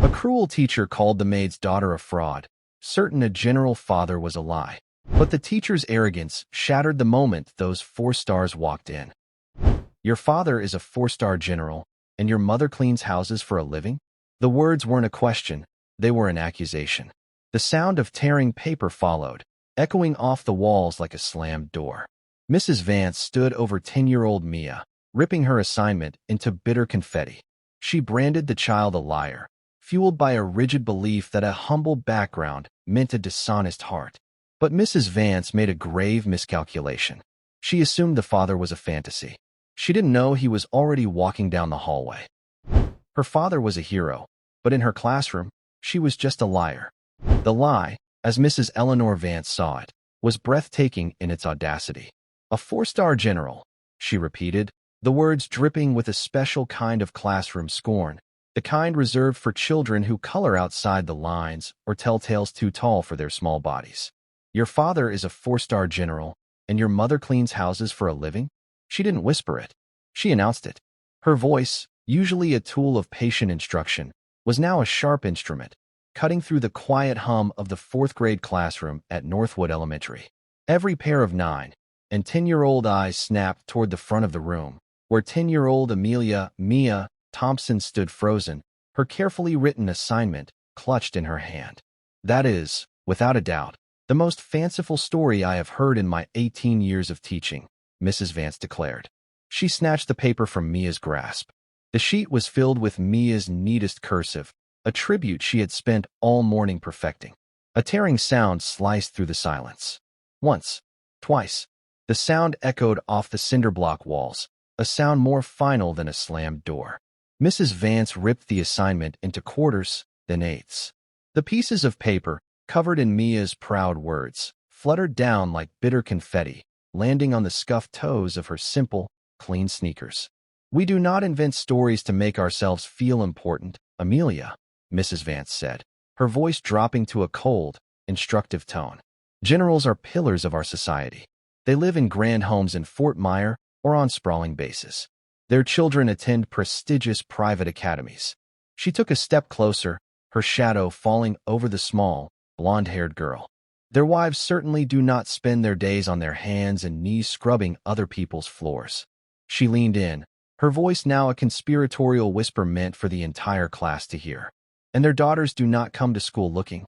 A cruel teacher called the maid's daughter a fraud, certain a general father was a lie. But the teacher's arrogance shattered the moment those 4 stars walked in. Your father is a 4-star general, and your mother cleans houses for a living? The words weren't a question, they were an accusation. The sound of tearing paper followed, echoing off the walls like a slammed door. Mrs. Vance stood over 10-year-old Mia, ripping her assignment into bitter confetti. She branded the child a liar, fueled by a rigid belief that a humble background meant a dishonest heart. But Mrs. Vance made a grave miscalculation. She assumed the father was a fantasy. She didn't know he was already walking down the hallway. Her father was a hero, but in her classroom, she was just a liar. The lie, as Mrs. Eleanor Vance saw it, was breathtaking in its audacity. A 4-star general, she repeated, the words dripping with a special kind of classroom scorn, the kind reserved for children who color outside the lines or tell tales too tall for their small bodies. Your father is a 4-star general, and your mother cleans houses for a living? She didn't whisper it. She announced it. Her voice, usually a tool of patient instruction, was now a sharp instrument, cutting through the quiet hum of the 4th-grade classroom at Northwood Elementary. Every pair of 9 and 10-year-old eyes snapped toward the front of the room, where 10-year-old Mia Thompson stood frozen, her carefully written assignment clutched in her hand. That is, without a doubt, the most fanciful story I have heard in my 18 years of teaching, Mrs. Vance declared. She snatched the paper from Mia's grasp. The sheet was filled with Mia's neatest cursive, a tribute she had spent all morning perfecting. A tearing sound sliced through the silence. Once, twice, the sound echoed off the cinder-block walls, a sound more final than a slammed door. Mrs. Vance ripped the assignment into quarters, then eighths. The pieces of paper, covered in Mia's proud words, fluttered down like bitter confetti, landing on the scuffed toes of her simple, clean sneakers. We do not invent stories to make ourselves feel important, Amelia, Mrs. Vance said, her voice dropping to a cold, instructive tone. Generals are pillars of our society. They live in grand homes in Fort Myer or on sprawling bases. Their children attend prestigious private academies. She took a step closer, her shadow falling over the small, blonde-haired girl. Their wives certainly do not spend their days on their hands and knees scrubbing other people's floors. She leaned in, her voice now a conspiratorial whisper meant for the entire class to hear. And their daughters do not come to school looking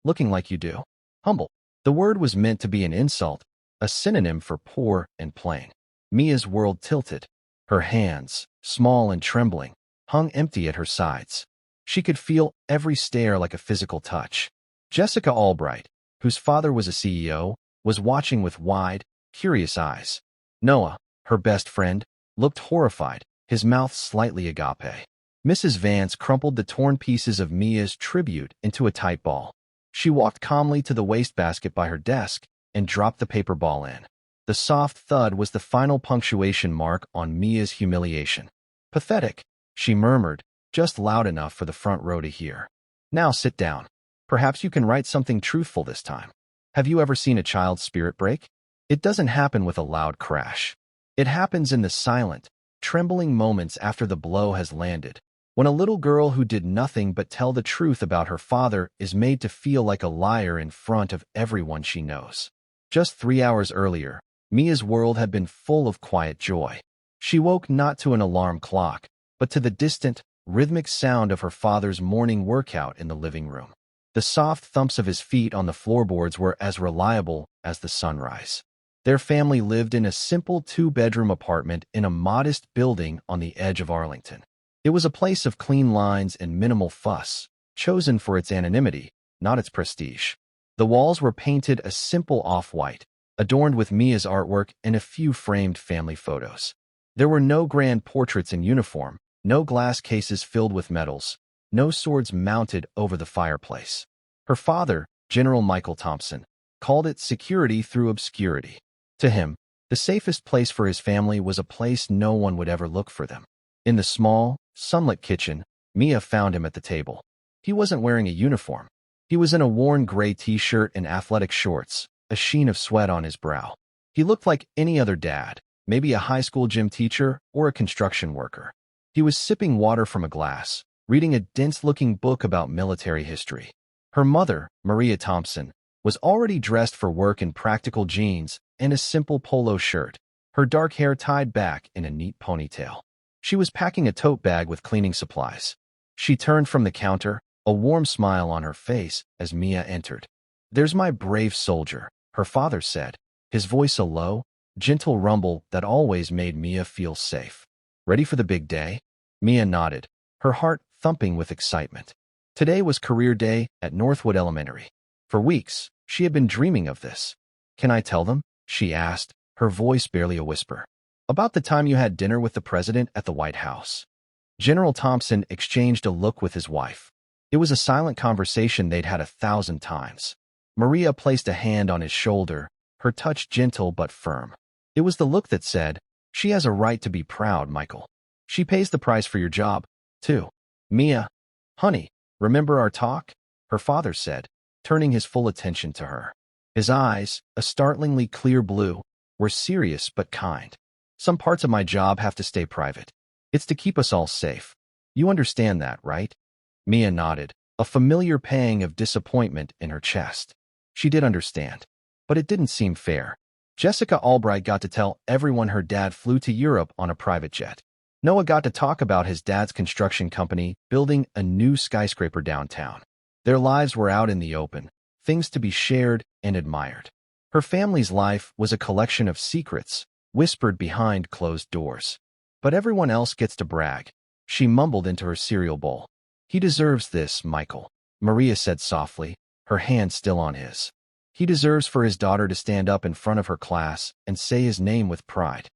like you do. Humble. The word was meant to be an insult, a synonym for poor and plain. Mia's world tilted. Her hands, small and trembling, hung empty at her sides. She could feel every stare like a physical touch. Jessica Albright, whose father was a CEO, was watching with wide, curious eyes. Noah, her best friend, looked horrified, his mouth slightly agape. Mrs. Vance crumpled the torn pieces of Mia's tribute into a tight ball. She walked calmly to the wastebasket by her desk and dropped the paper ball in. The soft thud was the final punctuation mark on Mia's humiliation. Pathetic, she murmured, just loud enough for the front row to hear. Now sit down. Perhaps you can write something truthful this time. Have you ever seen a child's spirit break? It doesn't happen with a loud crash. It happens in the silent, trembling moments after the blow has landed, when a little girl who did nothing but tell the truth about her father is made to feel like a liar in front of everyone she knows. Just 3 hours earlier, Mia's world had been full of quiet joy. She woke not to an alarm clock, but to the distant, rhythmic sound of her father's morning workout in the living room. The soft thumps of his feet on the floorboards were as reliable as the sunrise. Their family lived in a simple 2-bedroom apartment in a modest building on the edge of Arlington. It was a place of clean lines and minimal fuss, chosen for its anonymity, not its prestige. The walls were painted a simple off-white, adorned with Mia's artwork and a few framed family photos. There were no grand portraits in uniform, no glass cases filled with medals, no swords mounted over the fireplace. Her father, General Michael Thompson, called it security through obscurity. To him, the safest place for his family was a place no one would ever look for them. In the small, sunlit kitchen, Mia found him at the table. He wasn't wearing a uniform. He was in a worn gray t-shirt and athletic shorts, a sheen of sweat on his brow. He looked like any other dad, maybe a high school gym teacher or a construction worker. He was sipping water from a glass, reading a dense-looking book about military history. Her mother, Maria Thompson, was already dressed for work in practical jeans and a simple polo shirt, her dark hair tied back in a neat ponytail. She was packing a tote bag with cleaning supplies. She turned from the counter, a warm smile on her face as Mia entered. "There's my brave soldier," her father said, his voice a low, gentle rumble that always made Mia feel safe. "Ready for the big day?" Mia nodded, her heart thumping with excitement. Today was career day at Northwood Elementary. For weeks, she had been dreaming of this. "Can I tell them?" she asked, her voice barely a whisper. "About the time you had dinner with the president at the White House." General Thompson exchanged a look with his wife. It was a silent conversation they'd had 1,000 times. Maria placed a hand on his shoulder, her touch gentle but firm. It was the look that said, "She has a right to be proud, Michael. She pays the price for your job, too." "Mia, honey, remember our talk?" her father said, turning his full attention to her. His eyes, a startlingly clear blue, were serious but kind. "Some parts of my job have to stay private. It's to keep us all safe. You understand that, right?" Mia nodded, a familiar pang of disappointment in her chest. She did understand, but it didn't seem fair. Jessica Albright got to tell everyone her dad flew to Europe on a private jet. Noah got to talk about his dad's construction company building a new skyscraper downtown. Their lives were out in the open, things to be shared and admired. Her family's life was a collection of secrets, whispered behind closed doors. "But everyone else gets to brag," she mumbled into her cereal bowl. "He deserves this, Michael," Maria said softly, her hand still on his. "He deserves for his daughter to stand up in front of her class and say his name with pride."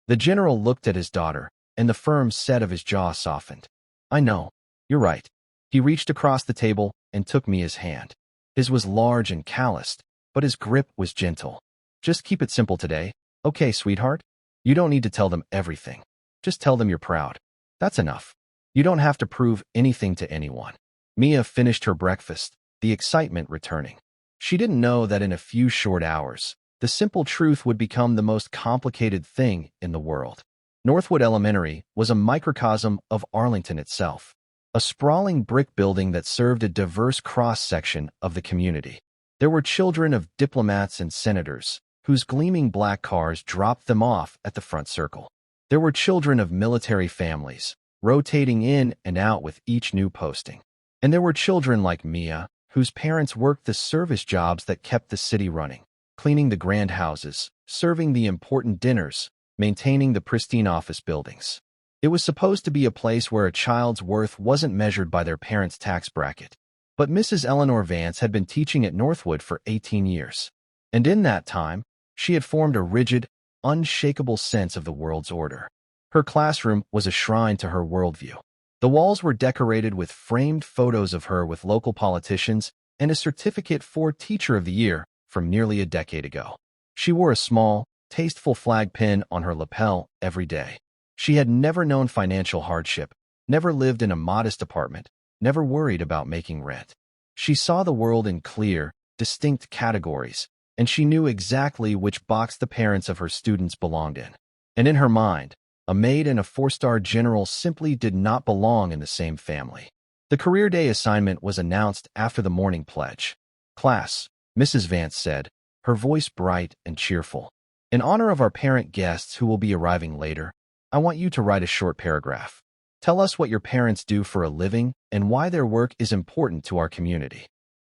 The general looked at his daughter, and the firm set of his jaw softened. "I know. You're right." He reached across the table and took Mia's hand. His was large and calloused, but his grip was gentle. "Just keep it simple today, okay, sweetheart? You don't need to tell them everything. Just tell them you're proud. That's enough. You don't have to prove anything to anyone." Mia finished her breakfast, the excitement returning. She didn't know that in a few short hours, the simple truth would become the most complicated thing in the world. Northwood Elementary was a microcosm of Arlington itself, a sprawling brick building that served a diverse cross-section of the community. There were children of diplomats and senators, whose gleaming black cars dropped them off at the front circle. There were children of military families, rotating in and out with each new posting. And there were children like Mia, whose parents worked the service jobs that kept the city running, cleaning the grand houses, serving the important dinners, maintaining the pristine office buildings. It was supposed to be a place where a child's worth wasn't measured by their parents' tax bracket. But Mrs. Eleanor Vance had been teaching at Northwood for 18 years. And in that time, she had formed a rigid, unshakable sense of the world's order. Her classroom was a shrine to her worldview. The walls were decorated with framed photos of her with local politicians and a certificate for Teacher of the Year from nearly a decade ago. She wore a small, tasteful flag pin on her lapel every day. She had never known financial hardship, never lived in a modest apartment, never worried about making rent. She saw the world in clear, distinct categories, and she knew exactly which box the parents of her students belonged in. And in her mind, a maid and a four-star general simply did not belong in the same family. The career day assignment was announced after the morning pledge. "Class," Mrs. Vance said, her voice bright and cheerful. "In honor of our parent guests who will be arriving later, I want you to write a short paragraph. Tell us what your parents do for a living and why their work is important to our community."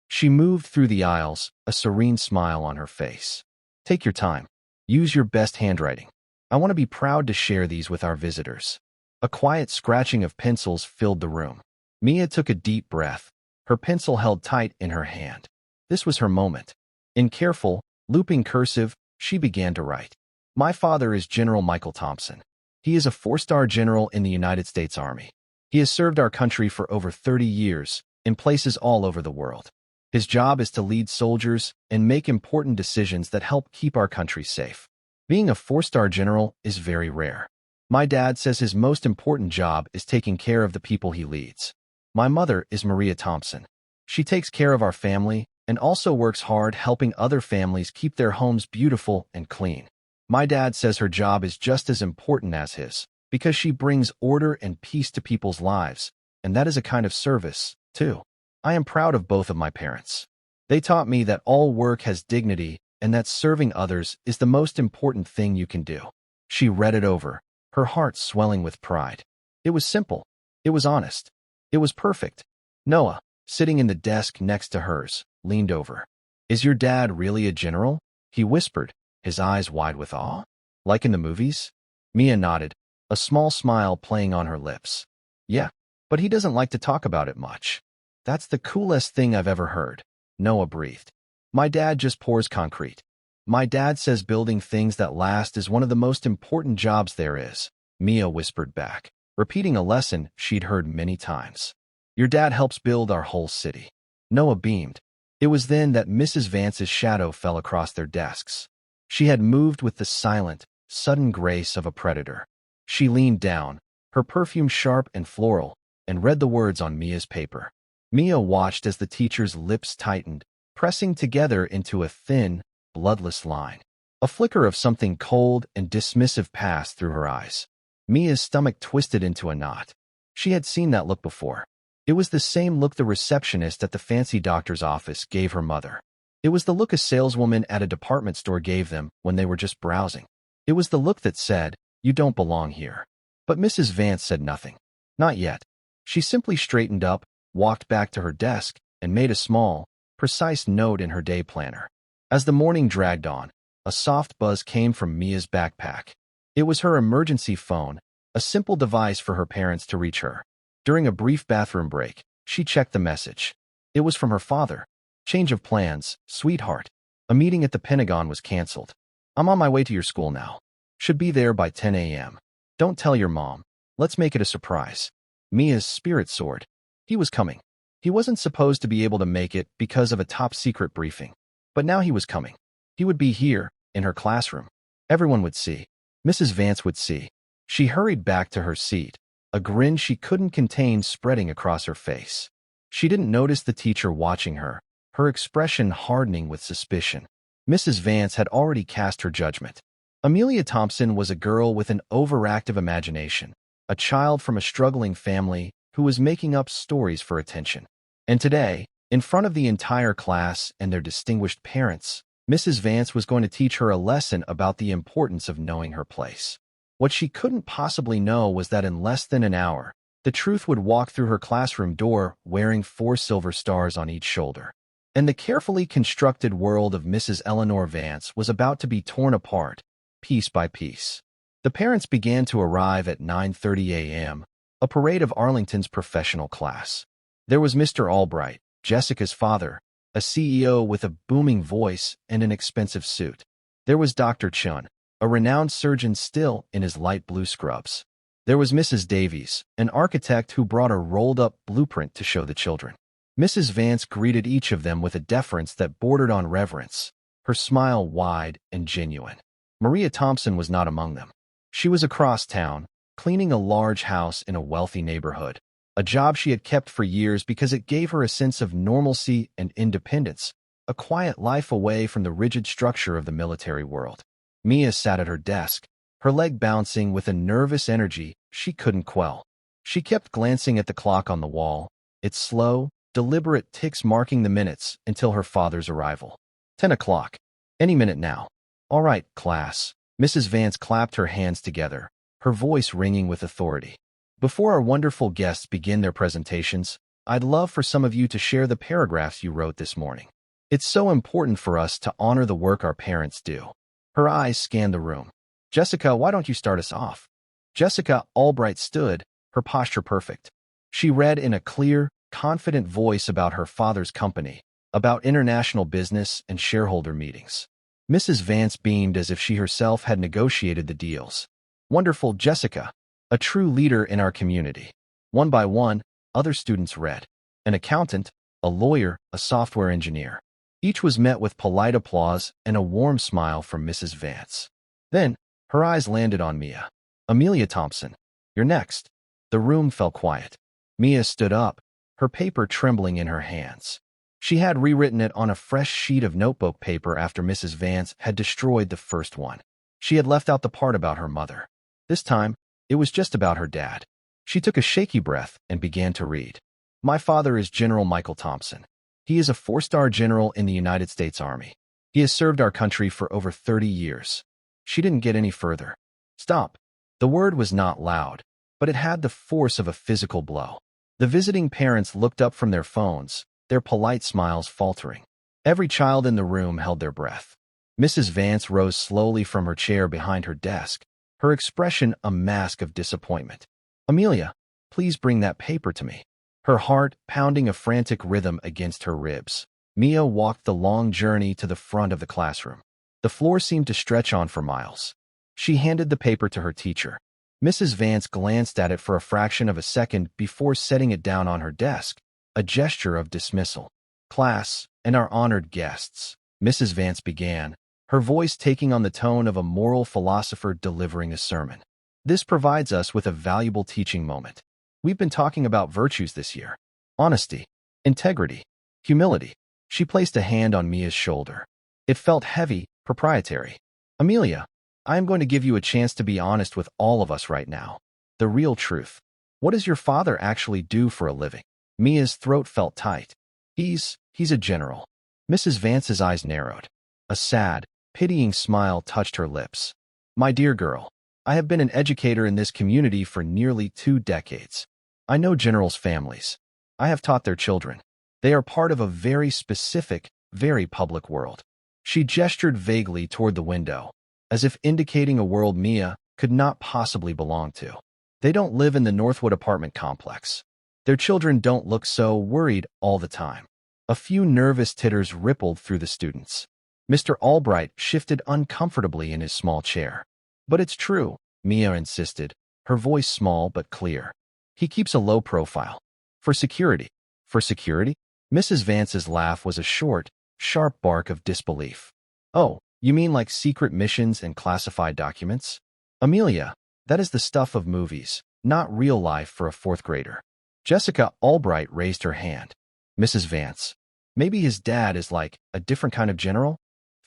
She moved through the aisles, a serene smile on her face. "Take your time. Use your best handwriting. I want to be proud to share these with our visitors." A quiet scratching of pencils filled the room. Mia took a deep breath, her pencil held tight in her hand. This was her moment. In careful, looping cursive, she began to write. "My father is General Michael Thompson. He is a four-star general in the United States Army. He has served our country for over 30 years, in places all over the world. His job is to lead soldiers and make important decisions that help keep our country safe. Being a four-star general is very rare. My dad says his most important job is taking care of the people he leads. My mother is Maria Thompson. She takes care of our family and also works hard helping other families keep their homes beautiful and clean. My dad says her job is just as important as his, because she brings order and peace to people's lives, and that is a kind of service, too. I am proud of both of my parents. They taught me that all work has dignity and that serving others is the most important thing you can do. She read it over, her heart swelling with pride. It was simple. It was honest. It was perfect. Noah, sitting in the desk next to hers, leaned over. Is your dad really a general? He whispered, his eyes wide with awe. Like in the movies? Mia nodded, a small smile playing on her lips. Yeah, but he doesn't like to talk about it much. That's the coolest thing I've ever heard, Noah breathed. My dad just pours concrete. My dad says building things that last is one of the most important jobs there is, Mia whispered back, repeating a lesson she'd heard many times. Your dad helps build our whole city. Noah beamed. It was then that Mrs. Vance's shadow fell across their desks. She had moved with the silent, sudden grace of a predator. She leaned down, her perfume sharp and floral, and read the words on Mia's paper. Mia watched as the teacher's lips tightened, pressing together into a thin, bloodless line. A flicker of something cold and dismissive passed through her eyes. Mia's stomach twisted into a knot. She had seen that look before. It was the same look the receptionist at the fancy doctor's office gave her mother. It was the look a saleswoman at a department store gave them when they were just browsing. It was the look that said, "You don't belong here." But Mrs. Vance said nothing. Not yet. She simply straightened up, walked back to her desk, and made a small, precise note in her day planner. As the morning dragged on, a soft buzz came from Mia's backpack. It was her emergency phone, a simple device for her parents to reach her. During a brief bathroom break, she checked the message. It was from her father. Change of plans, sweetheart. A meeting at the Pentagon was canceled. I'm on my way to your school now. Should be there by 10 a.m. Don't tell your mom. Let's make it a surprise. Mia's spirit soared. He was coming. He wasn't supposed to be able to make it because of a top-secret briefing. But now he was coming. He would be here, in her classroom. Everyone would see. Mrs. Vance would see. She hurried back to her seat, a grin she couldn't contain spreading across her face. She didn't notice the teacher watching her, her expression hardening with suspicion. Mrs. Vance had already cast her judgment. Amelia Thompson was a girl with an overactive imagination, a child from a struggling family who was making up stories for attention. And today, in front of the entire class and their distinguished parents, Mrs. Vance was going to teach her a lesson about the importance of knowing her place. What she couldn't possibly know was that in less than an hour, the truth would walk through her classroom door wearing 4 silver stars on each shoulder. And the carefully constructed world of Mrs. Eleanor Vance was about to be torn apart, piece by piece. The parents began to arrive at 9:30 a.m., a parade of Arlington's professional class. There was Mr. Albright, Jessica's father, a CEO with a booming voice and an expensive suit. There was Dr. Chun, a renowned surgeon still in his light blue scrubs. There was Mrs. Davies, an architect who brought a rolled-up blueprint to show the children. Mrs. Vance greeted each of them with a deference that bordered on reverence, her smile wide and genuine. Maria Thompson was not among them. She was across town, cleaning a large house in a wealthy neighborhood, a job she had kept for years because it gave her a sense of normalcy and independence, a quiet life away from the rigid structure of the military world. Mia sat at her desk, her leg bouncing with a nervous energy she couldn't quell. She kept glancing at the clock on the wall, its slow, deliberate ticks marking the minutes until her father's arrival. 10 o'clock. Any minute now. All right, class. Mrs. Vance clapped her hands together, her voice ringing with authority. Before our wonderful guests begin their presentations, I'd love for some of you to share the paragraphs you wrote this morning. It's so important for us to honor the work our parents do. Her eyes scanned the room. Jessica, why don't you start us off? Jessica Albright stood, her posture perfect. She read in a clear, confident voice about her father's company, about international business and shareholder meetings. Mrs. Vance beamed as if she herself had negotiated the deals. Wonderful, Jessica. A true leader in our community. One by one, other students read. An accountant, a lawyer, a software engineer. Each was met with polite applause and a warm smile from Mrs. Vance. Then, her eyes landed on Mia. Amelia Thompson, you're next. The room fell quiet. Mia stood up, her paper trembling in her hands. She had rewritten it on a fresh sheet of notebook paper after Mrs. Vance had destroyed the first one. She had left out the part about her mother. This time, it was just about her dad. She took a shaky breath and began to read. My father is General Michael Thompson. He is a 4-star general in the United States Army. He has served our country for over 30 years. She didn't get any further. Stop. The word was not loud, but it had the force of a physical blow. The visiting parents looked up from their phones, their polite smiles faltering. Every child in the room held their breath. Mrs. Vance rose slowly from her chair behind her desk, her expression a mask of disappointment. Amelia, please bring that paper to me. Her heart pounding a frantic rhythm against her ribs. Mia walked the long journey to the front of the classroom. The floor seemed to stretch on for miles. She handed the paper to her teacher. Mrs. Vance glanced at it for a fraction of a second before setting it down on her desk, a gesture of dismissal. Class, and our honored guests, Mrs. Vance began, her voice taking on the tone of a moral philosopher delivering a sermon. This provides us with a valuable teaching moment. We've been talking about virtues this year. Honesty, integrity, humility. She placed a hand on Mia's shoulder. It felt heavy, proprietary. Amelia, I am going to give you a chance to be honest with all of us right now. The real truth. What does your father actually do for a living? Mia's throat felt tight. He's a general. Mrs. Vance's eyes narrowed. A sad, pitying smile touched her lips. My dear girl, I have been an educator in this community for nearly 2 decades. I know generals' families. I have taught their children. They are part of a very specific, very public world. She gestured vaguely toward the window, as if indicating a world Mia could not possibly belong to. They don't live in the Northwood apartment complex. Their children don't look so worried all the time. A few nervous titters rippled through the students. Mr. Albright shifted uncomfortably in his small chair. But it's true, Mia insisted, her voice small but clear. He keeps a low profile. For security. For security? Mrs. Vance's laugh was a short, sharp bark of disbelief. Oh, you mean like secret missions and classified documents? Amelia, that is the stuff of movies, not real life for a 4th grader. Jessica Albright raised her hand. Mrs. Vance, maybe his dad is like a different kind of general?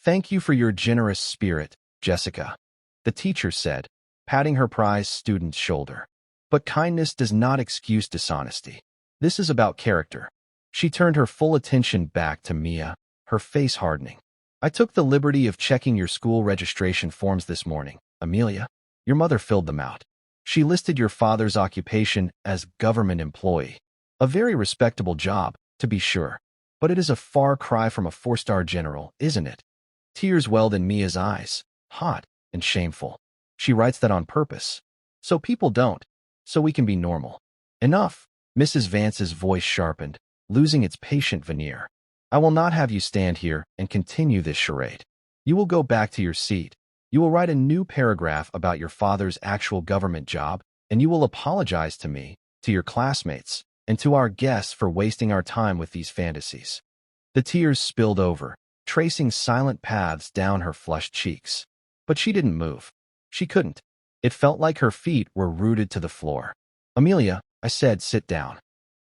Thank you for your generous spirit, Jessica, the teacher said, patting her prized student's shoulder. But kindness does not excuse dishonesty. This is about character. She turned her full attention back to Mia, her face hardening. I took the liberty of checking your school registration forms this morning, Amelia. Your mother filled them out. She listed your father's occupation as government employee. A very respectable job, to be sure. But it is a far cry from a 4-star general, isn't it? Tears welled in Mia's eyes, hot and shameful. She writes that on purpose. So people don't. So we can be normal. Enough. Mrs. Vance's voice sharpened, losing its patient veneer. I will not have you stand here and continue this charade. You will go back to your seat. You will write a new paragraph about your father's actual government job, and you will apologize to me, to your classmates, and to our guests for wasting our time with these fantasies. The tears spilled over, tracing silent paths down her flushed cheeks. But she didn't move. She couldn't. It felt like her feet were rooted to the floor. Amelia, I said, sit down.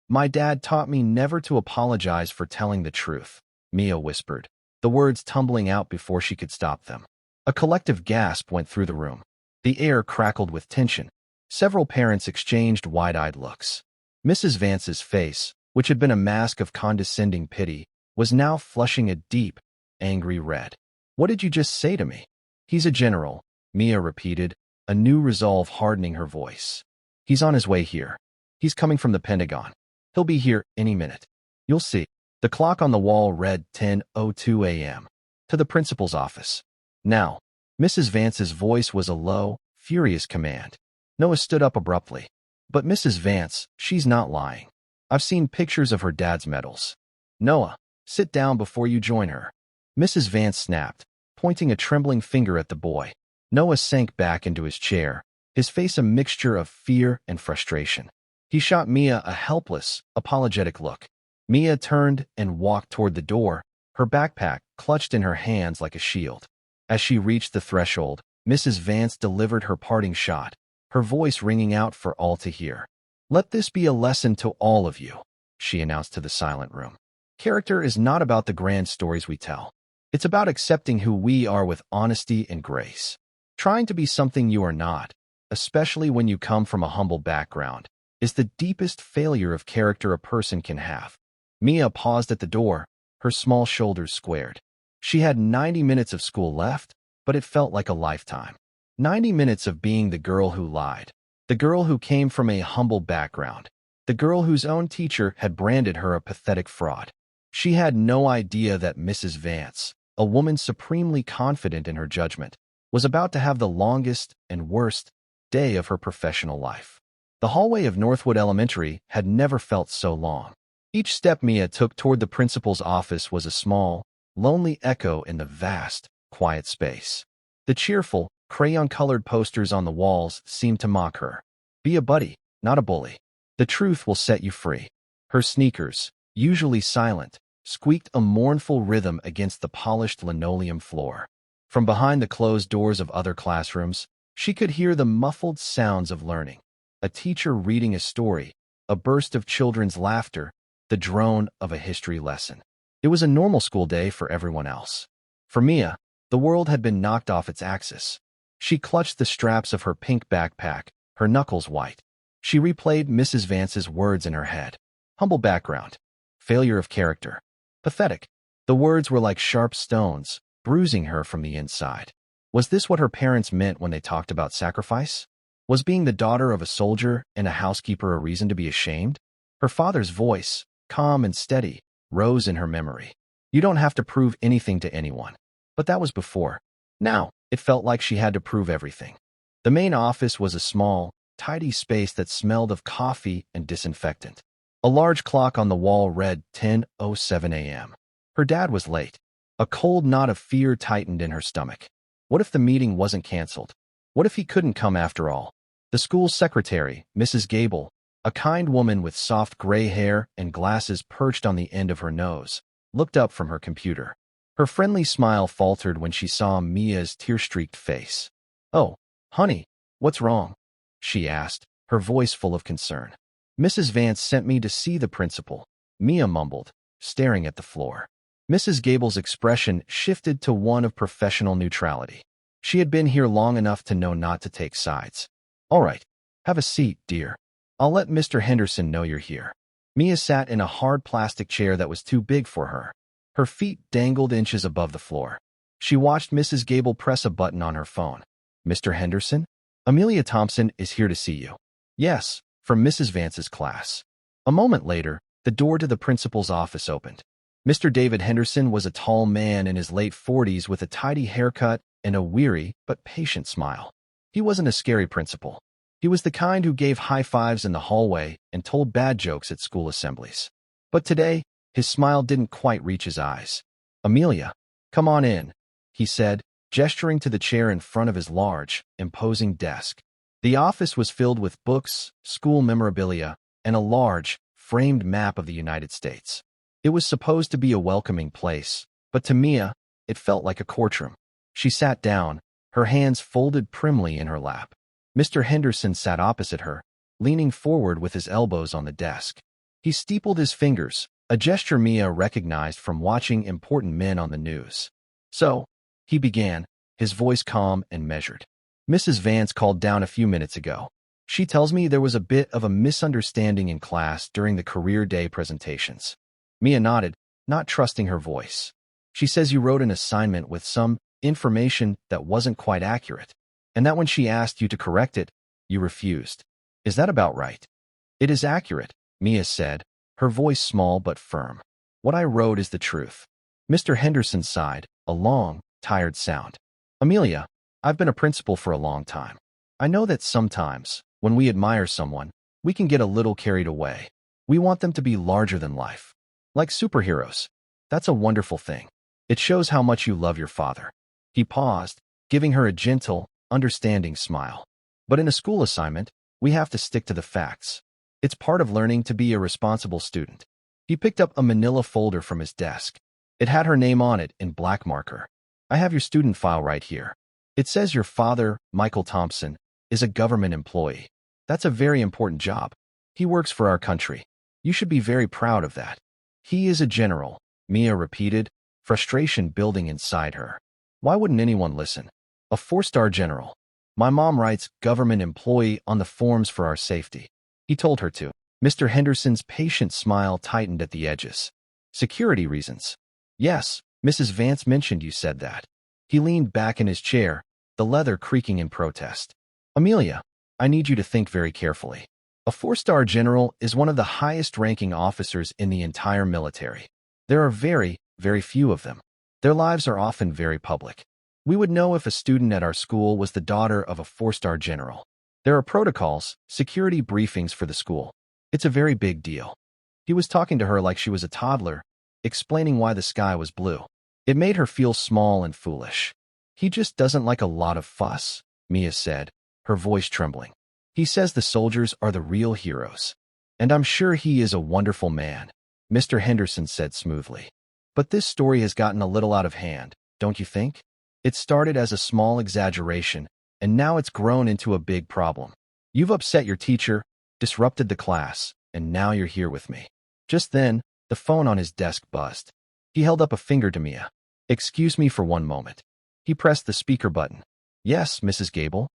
My dad taught me never to apologize for telling the truth, Mia whispered, the words tumbling out before she could stop them. A collective gasp went through the room. The air crackled with tension. Several parents exchanged wide-eyed looks. Mrs. Vance's face, which had been a mask of condescending pity, was now flushing a deep, angry red. What did you just say to me? He's a general, Mia repeated, a new resolve hardening her voice. He's on his way here. He's coming from the Pentagon. He'll be here any minute. You'll see. The clock on the wall read 10:02 a.m. To the principal's office. Now. Mrs. Vance's voice was a low, furious command. Noah stood up abruptly. But Mrs. Vance, she's not lying. I've seen pictures of her dad's medals. Noah, sit down before you join her. Mrs. Vance snapped, pointing a trembling finger at the boy. Noah sank back into his chair, his face a mixture of fear and frustration. He shot Mia a helpless, apologetic look. Mia turned and walked toward the door, her backpack clutched in her hands like a shield. As she reached the threshold, Mrs. Vance delivered her parting shot, her voice ringing out for all to hear. Let this be a lesson to all of you, she announced to the silent room. Character is not about the grand stories we tell. It's about accepting who we are with honesty and grace. Trying to be something you are not, especially when you come from a humble background, is the deepest failure of character a person can have. Mia paused at the door, her small shoulders squared. She had 90 minutes of school left, but it felt like a lifetime. 90 minutes of being the girl who lied, the girl who came from a humble background, the girl whose own teacher had branded her a pathetic fraud. She had no idea that Mrs. Vance, a woman supremely confident in her judgment, was about to have the longest and worst day of her professional life. The hallway of Northwood Elementary had never felt so long. Each step Mia took toward the principal's office was a small, lonely echo in the vast, quiet space. The cheerful, crayon-colored posters on the walls seemed to mock her. Be a buddy, not a bully. The truth will set you free. Her sneakers, usually silent, squeaked a mournful rhythm against the polished linoleum floor. From behind the closed doors of other classrooms, she could hear the muffled sounds of learning. A teacher reading a story, a burst of children's laughter, the drone of a history lesson. It was a normal school day for everyone else. For Mia, the world had been knocked off its axis. She clutched the straps of her pink backpack, her knuckles white. She replayed Mrs. Vance's words in her head. Humble background. Failure of character. Pathetic. The words were like sharp stones, bruising her from the inside. Was this what her parents meant when they talked about sacrifice? Was being the daughter of a soldier and a housekeeper a reason to be ashamed? Her father's voice, calm and steady, rose in her memory. You don't have to prove anything to anyone. But that was before. Now, it felt like she had to prove everything. The main office was a small, tidy space that smelled of coffee and disinfectant. A large clock on the wall read 10:07 a.m. Her dad was late. A cold knot of fear tightened in her stomach. What if the meeting wasn't canceled? What if he couldn't come after all? The school secretary, Mrs. Gable, a kind woman with soft gray hair and glasses perched on the end of her nose, looked up from her computer. Her friendly smile faltered when she saw Mia's tear-streaked face. "Oh, honey, what's wrong?" she asked, her voice full of concern. "Mrs. Vance sent me to see the principal," Mia mumbled, staring at the floor. Mrs. Gable's expression shifted to one of professional neutrality. She had been here long enough to know not to take sides. "All right, have a seat, dear. I'll let Mr. Henderson know you're here." Mia sat in a hard plastic chair that was too big for her. Her feet dangled inches above the floor. She watched Mrs. Gable press a button on her phone. "Mr. Henderson? Amelia Thompson is here to see you." "Yes, from Mrs. Vance's class." A moment later, the door to the principal's office opened. Mr. David Henderson was a tall man in his late 40s with a tidy haircut and a weary but patient smile. He wasn't a scary principal. He was the kind who gave high fives in the hallway and told bad jokes at school assemblies. But today, his smile didn't quite reach his eyes. "Amelia, come on in," he said, gesturing to the chair in front of his large, imposing desk. The office was filled with books, school memorabilia, and a large, framed map of the United States. It was supposed to be a welcoming place, but to Mia, it felt like a courtroom. She sat down, her hands folded primly in her lap. Mr. Henderson sat opposite her, leaning forward with his elbows on the desk. He steepled his fingers, a gesture Mia recognized from watching important men on the news. "So," he began, his voice calm and measured. "Mrs. Vance called down a few minutes ago. She tells me there was a bit of a misunderstanding in class during the career day presentations." Mia nodded, not trusting her voice. "She says you wrote an assignment with some information that wasn't quite accurate, and that when she asked you to correct it, you refused. Is that about right?" "It is accurate," Mia said, her voice small but firm. "What I wrote is the truth." Mr. Henderson sighed, a long, tired sound. "Amelia, I've been a principal for a long time. I know that sometimes, when we admire someone, we can get a little carried away. We want them to be larger than life. Like superheroes. That's a wonderful thing. It shows how much you love your father." He paused, giving her a gentle, understanding smile. "But in a school assignment, we have to stick to the facts. It's part of learning to be a responsible student." He picked up a manila folder from his desk. It had her name on it in black marker. "I have your student file right here. It says your father, Michael Thompson, is a government employee. That's a very important job. He works for our country. You should be very proud of that." "He is a general," Mia repeated, frustration building inside her. Why wouldn't anyone listen? A 4-star general. My mom writes government employee on the forms for our safety. He told her to. Mr. Henderson's patient smile tightened at the edges. Security reasons. Yes, Mrs. Vance mentioned you said that. He leaned back in his chair, the leather creaking in protest. Amelia, I need you to think very carefully. A four-star general is one of the highest-ranking officers in the entire military. There are very, very few of them. Their lives are often very public. We would know if a student at our school was the daughter of a four-star general. There are protocols, security briefings for the school. It's a very big deal. He was talking to her like she was a toddler, explaining why the sky was blue. It made her feel small and foolish. He just doesn't like a lot of fuss, Mia said, her voice trembling. He says the soldiers are the real heroes. And I'm sure he is a wonderful man, Mr. Henderson said smoothly. But this story has gotten a little out of hand, don't you think? It started as a small exaggeration, and now it's grown into a big problem. You've upset your teacher, disrupted the class, and now you're here with me. Just then, the phone on his desk buzzed. He held up a finger to Mia. Excuse me for one moment. He pressed the speaker button. Yes, Mrs. Gable.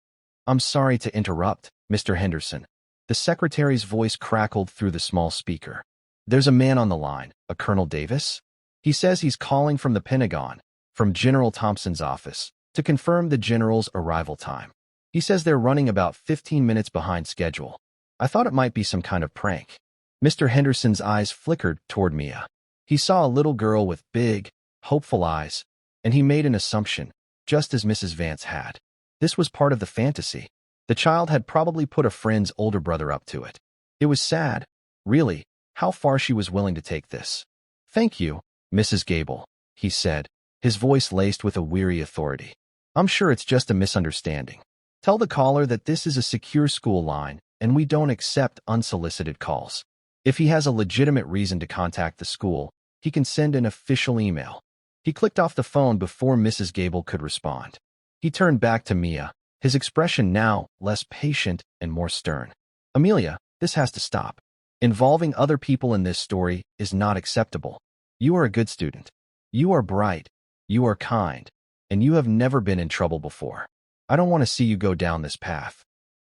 I'm sorry to interrupt, Mr. Henderson. The secretary's voice crackled through the small speaker. There's a man on the line, a Colonel Davis. He says he's calling from the Pentagon, from General Thompson's office, to confirm the general's arrival time. He says they're running about 15 minutes behind schedule. I thought it might be some kind of prank. Mr. Henderson's eyes flickered toward Mia. He saw a little girl with big, hopeful eyes, and he made an assumption, just as Mrs. Vance had. This was part of the fantasy. The child had probably put a friend's older brother up to it. It was sad, really, how far she was willing to take this. Thank you, Mrs. Gable, he said, his voice laced with a weary authority. I'm sure it's just a misunderstanding. Tell the caller that this is a secure school line and we don't accept unsolicited calls. If he has a legitimate reason to contact the school, he can send an official email. He clicked off the phone before Mrs. Gable could respond. He turned back to Mia, his expression now less patient and more stern. Amelia, this has to stop. Involving other people in this story is not acceptable. You are a good student. You are bright. You are kind. And you have never been in trouble before. I don't want to see you go down this path.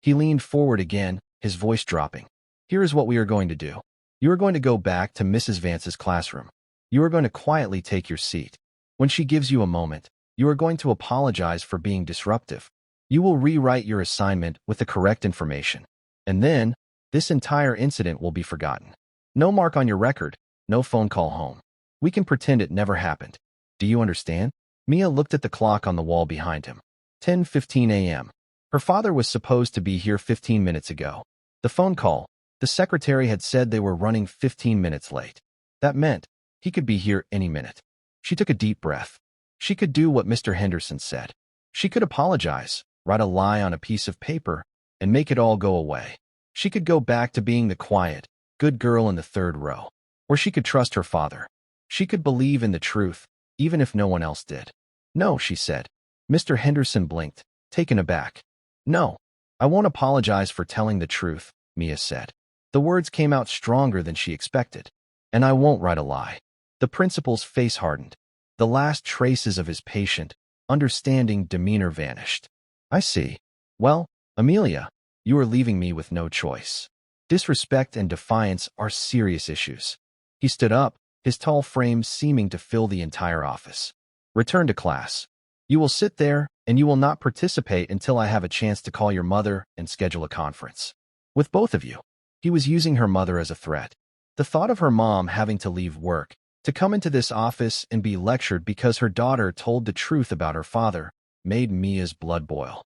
He leaned forward again, his voice dropping. Here is what we are going to do. You are going to go back to Mrs. Vance's classroom. You are going to quietly take your seat. When she gives you a moment, you are going to apologize for being disruptive. You will rewrite your assignment with the correct information. And then, this entire incident will be forgotten. No mark on your record, no phone call home. We can pretend it never happened. Do you understand? Mia looked at the clock on the wall behind him. 10:15 a.m. Her father was supposed to be here 15 minutes ago. The phone call, the secretary had said they were running 15 minutes late. That meant he could be here any minute. She took a deep breath. She could do what Mr. Henderson said. She could apologize, write a lie on a piece of paper, and make it all go away. She could go back to being the quiet, good girl in the third row. Or she could trust her father. She could believe in the truth, even if no one else did. No, she said. Mr. Henderson blinked, taken aback. No, I won't apologize for telling the truth, Mia said. The words came out stronger than she expected. And I won't write a lie. The principal's face hardened. The last traces of his patient, understanding demeanor vanished. I see. Well, Amelia, you are leaving me with no choice. Disrespect and defiance are serious issues. He stood up, his tall frame seeming to fill the entire office. Return to class. You will sit there, and you will not participate until I have a chance to call your mother and schedule a conference. With both of you. He was using her mother as a threat. The thought of her mom having to leave work, to come into this office and be lectured because her daughter told the truth about her father, made Mia's blood boil.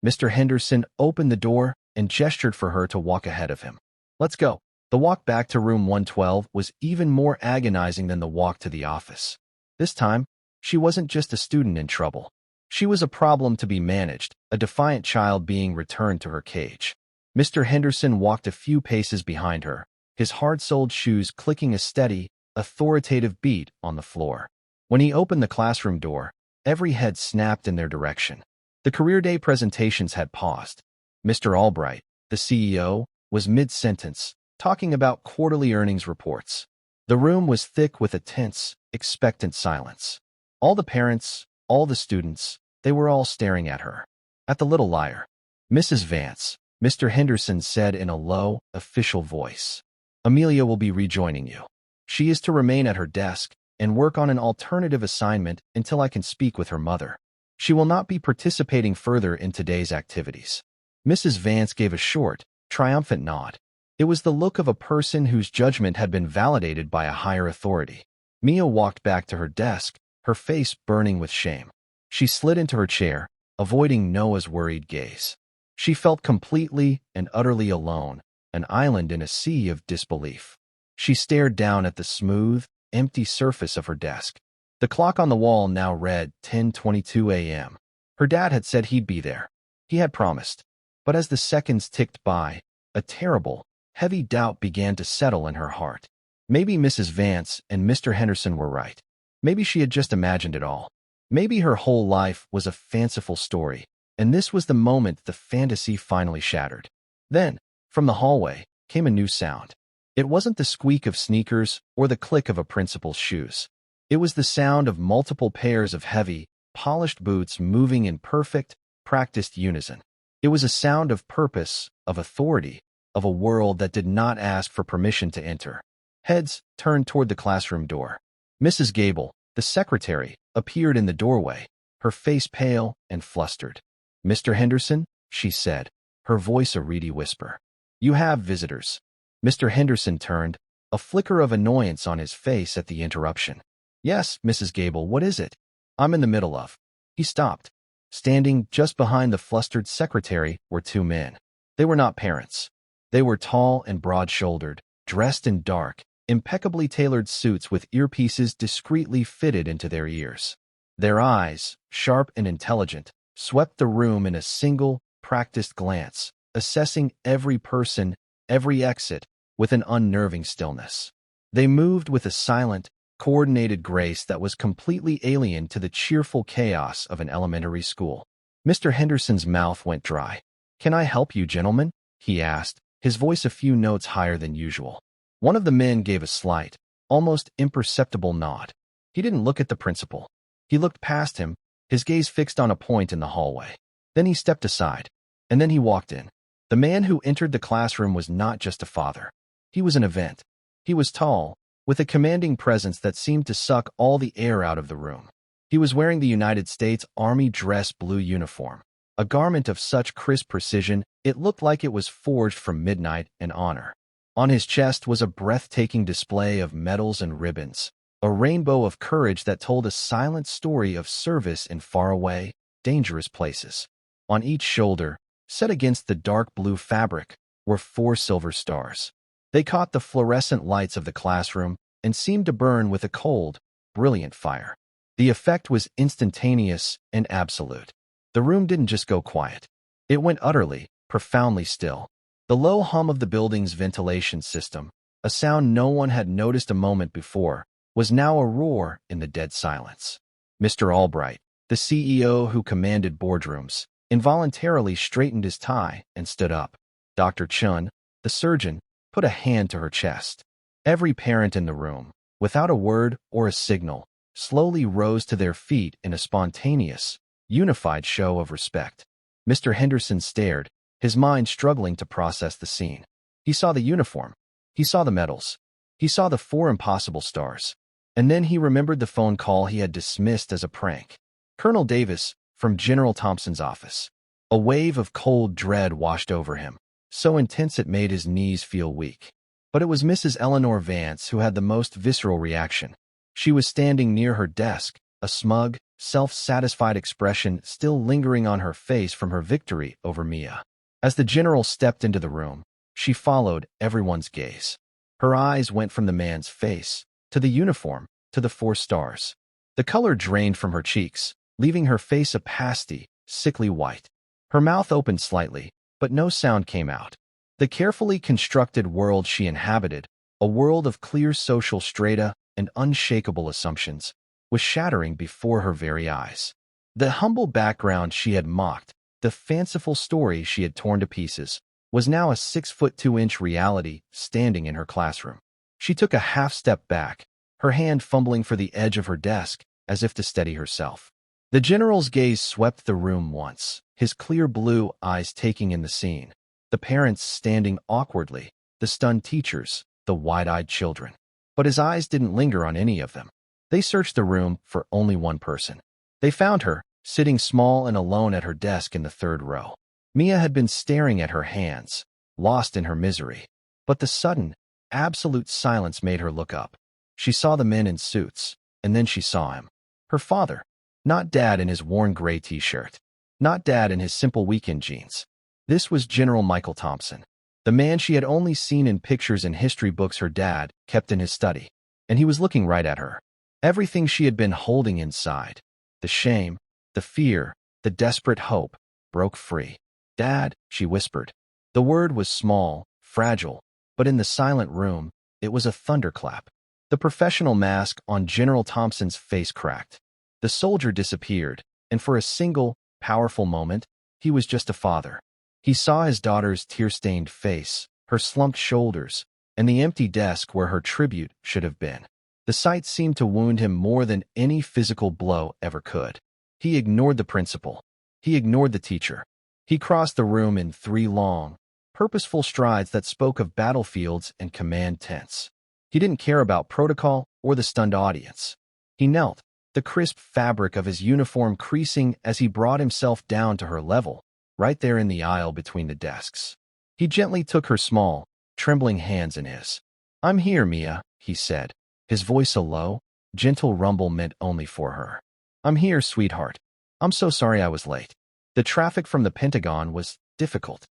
Mr. Henderson opened the door and gestured for her to walk ahead of him. Let's go. The walk back to room 112 was even more agonizing than the walk to the office. This time, she wasn't just a student in trouble. She was a problem to be managed, a defiant child being returned to her cage. Mr. Henderson walked a few paces behind her, his hard-soled shoes clicking a steady, authoritative beat on the floor. When he opened the classroom door, every head snapped in their direction. The career day presentations had paused. Mr. Albright, the CEO, was mid-sentence, talking about quarterly earnings reports. The room was thick with a tense, expectant silence. All the parents, all the students, they were all staring at her. At the little liar. Mrs. Vance, Mr. Henderson said in a low, official voice. Amelia will be rejoining you. She is to remain at her desk and work on an alternative assignment until I can speak with her mother. She will not be participating further in today's activities. Mrs. Vance gave a short, triumphant nod. It was the look of a person whose judgment had been validated by a higher authority. Mia walked back to her desk, her face burning with shame. She slid into her chair, avoiding Noah's worried gaze. She felt completely and utterly alone, an island in a sea of disbelief. She stared down at the smooth, empty surface of her desk. The clock on the wall now read 10:22 a.m. Her dad had said he'd be there. He had promised. But as the seconds ticked by, a terrible, heavy doubt began to settle in her heart. Maybe Mrs. Vance and Mr. Henderson were right. Maybe she had just imagined it all. Maybe her whole life was a fanciful story, and this was the moment the fantasy finally shattered. Then, from the hallway, came a new sound. It wasn't the squeak of sneakers or the click of a principal's shoes. It was the sound of multiple pairs of heavy, polished boots moving in perfect, practiced unison. It was a sound of purpose, of authority, of a world that did not ask for permission to enter. Heads turned toward the classroom door. Mrs. Gable, the secretary, appeared in the doorway, her face pale and flustered. "Mr. Henderson," she said, her voice a reedy whisper. "You have visitors." Mr. Henderson turned, a flicker of annoyance on his face at the interruption. "Yes, Mrs. Gable, what is it?" "I'm in the middle of—" He stopped. Standing just behind the flustered secretary were two men. They were not parents. They were tall and broad-shouldered, dressed in dark, impeccably tailored suits with earpieces discreetly fitted into their ears. Their eyes, sharp and intelligent, swept the room in a single, practiced glance, assessing every person, every exit, with an unnerving stillness. They moved with a silent, coordinated grace that was completely alien to the cheerful chaos of an elementary school. Mr. Henderson's mouth went dry. "Can I help you, gentlemen?" he asked, his voice a few notes higher than usual. One of the men gave a slight, almost imperceptible nod. He didn't look at the principal. He looked past him, his gaze fixed on a point in the hallway. Then he stepped aside, and then he walked in. The man who entered the classroom was not just a father. He was an event. He was tall, with a commanding presence that seemed to suck all the air out of the room. He was wearing the United States Army dress blue uniform, a garment of such crisp precision it looked like it was forged from midnight and honor. On his chest was a breathtaking display of medals and ribbons, a rainbow of courage that told a silent story of service in faraway, dangerous places. On each shoulder, set against the dark blue fabric, were 4 silver stars. They caught the fluorescent lights of the classroom and seemed to burn with a cold, brilliant fire. The effect was instantaneous and absolute. The room didn't just go quiet. It went utterly, profoundly still. The low hum of the building's ventilation system, a sound no one had noticed a moment before, was now a roar in the dead silence. Mr. Albright, the CEO who commanded boardrooms, involuntarily straightened his tie and stood up. Dr. Chun, the surgeon, put a hand to her chest. Every parent in the room, without a word or a signal, slowly rose to their feet in a spontaneous, unified show of respect. Mr. Henderson stared, his mind struggling to process the scene. He saw the uniform. He saw the medals. He saw the 4 impossible stars. And then he remembered the phone call he had dismissed as a prank. Colonel Davis, from General Thompson's office. A wave of cold dread washed over him, so intense it made his knees feel weak. But it was Mrs. Eleanor Vance who had the most visceral reaction. She was standing near her desk, a smug, self-satisfied expression still lingering on her face from her victory over Mia. As the general stepped into the room, she followed everyone's gaze. Her eyes went from the man's face, to the uniform, to the 4 stars. The color drained from her cheeks, leaving her face a pasty, sickly white. Her mouth opened slightly, but no sound came out. The carefully constructed world she inhabited, a world of clear social strata and unshakable assumptions, was shattering before her very eyes. The humble background she had mocked, the fanciful story she had torn to pieces, was now a 6'2" reality standing in her classroom. She took a half-step back, her hand fumbling for the edge of her desk, as if to steady herself. The general's gaze swept the room once, his clear blue eyes taking in the scene. The parents standing awkwardly, the stunned teachers, the wide-eyed children. But his eyes didn't linger on any of them. They searched the room for only one person. They found her, sitting small and alone at her desk in the third row. Mia had been staring at her hands, lost in her misery. But the sudden, absolute silence made her look up. She saw the men in suits, and then she saw him. Her father. Not Dad in his worn gray t-shirt. Not Dad in his simple weekend jeans. This was General Michael Thompson, the man she had only seen in pictures and history books her dad kept in his study. And he was looking right at her. Everything she had been holding inside, the shame, the fear, the desperate hope, broke free. "Dad," she whispered. The word was small, fragile, but in the silent room, it was a thunderclap. The professional mask on General Thompson's face cracked. The soldier disappeared, and for a single, powerful moment, he was just a father. He saw his daughter's tear-stained face, her slumped shoulders, and the empty desk where her tribute should have been. The sight seemed to wound him more than any physical blow ever could. He ignored the principal. He ignored the teacher. He crossed the room in 3 long, purposeful strides that spoke of battlefields and command tents. He didn't care about protocol or the stunned audience. He knelt, the crisp fabric of his uniform creasing as he brought himself down to her level, right there in the aisle between the desks. He gently took her small, trembling hands in his. "I'm here, Mia," he said, his voice a low, gentle rumble meant only for her. "I'm here, sweetheart. I'm so sorry I was late." The traffic from the Pentagon was difficult.